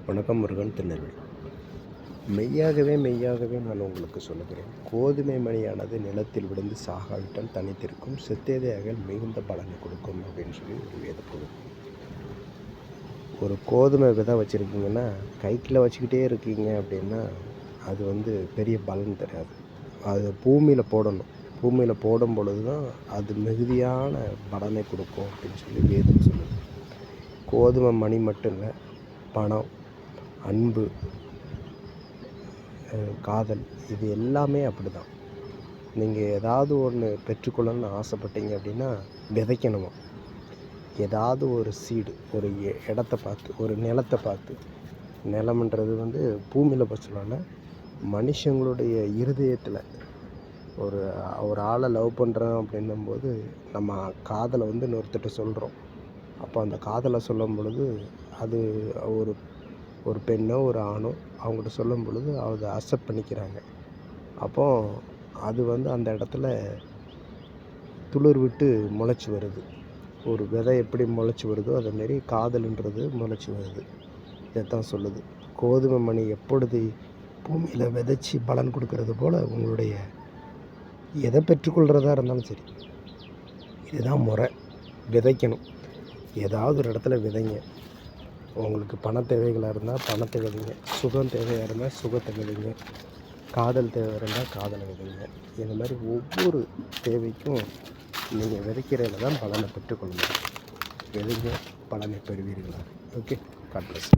வணக்கம். முருகன், திருநெல்வேலி. மெய்யாகவே நான் உங்களுக்கு சொல்லுகிறேன், கோதுமை மணியானது நிலத்தில் விழுந்து சாகாவிட்டால் தனித்திருக்கும், செத்தேதையாக மிகுந்த பலனை கொடுக்கும் அப்படின்னு சொல்லி ஒரு வேதப்பொருள். ஒரு கோதுமை விதை வச்சுருக்கீங்கன்னா கைக்கில் வச்சுக்கிட்டே இருக்கீங்க அப்படின்னா அது பெரிய பலன் தராது. அது பூமியில் போடணும். பூமியில் போடும் பொழுது தான் அது மிகுதியான பலனை கொடுக்கும் அப்படின்னு சொல்லி வேதம் சொல்லுது. கோதுமை மணி மட்டும் இல்லை, பணம், அன்பு, காதல், இது எல்லாமே அப்படி தான். நீங்கள் ஏதாவது ஒன்று பெற்றுக்கொள்ளணும்னு ஆசைப்பட்டீங்க அப்படின்னா விதைக்கணுமா. ஏதாவது ஒரு சீடு, ஒரு இடத்த பார்த்து, ஒரு நிலத்தை பார்த்து, நிலம்ன்றது பூமியில் பச்சலான மனுஷங்களுடைய இருதயத்தில் ஒரு ஒரு ஆளை லவ் பண்ணுறோம் அப்படின்னும்போது நம்ம காதலை இன்னொருத்தட்ட சொல்கிறோம். அப்போ அந்த காதலை சொல்லும் பொழுது அது ஒரு பெண்ணோ ஒரு ஆணோ அவங்கள்ட்ட சொல்லும் பொழுது அதை அக்செப்ட் பண்ணிக்கிறாங்க. அப்போது அது அந்த இடத்துல துளிர் விட்டு முளைச்சி வருது. ஒரு விதை எப்படி முளைச்சி வருதோ அதேமாரி காதல்ன்றது முளைச்சி வருது. இதைத்தான் சொல்லுது. கோதுமை மணி எப்பொழுது பூமியில் விதைச்சி பலன் கொடுக்கறது போல் உங்களுடைய எதை பெற்றுக்கொள்கிறதா இருந்தாலும் சரி, இதுதான் முறை. விதைக்கணும். ஏதாவது ஒரு இடத்துல விதைங்க. உங்களுக்கு பண தேவைகளாக இருந்தால் பணத்தை விதைங்க, சுகம் தேவையாக இருந்தால் சுகத்தை விதைங்க, காதல் தேவை இருந்தால் காதலை விதைங்க. இந்த மாதிரி ஒவ்வொரு தேவைக்கும் நீங்கள் விதைக்கிறதுல தான் பலனை பெற்றுக்கொள்ள முடியும். விதைங்க, பலனை பெறுவீர்களா. Okay, God plus.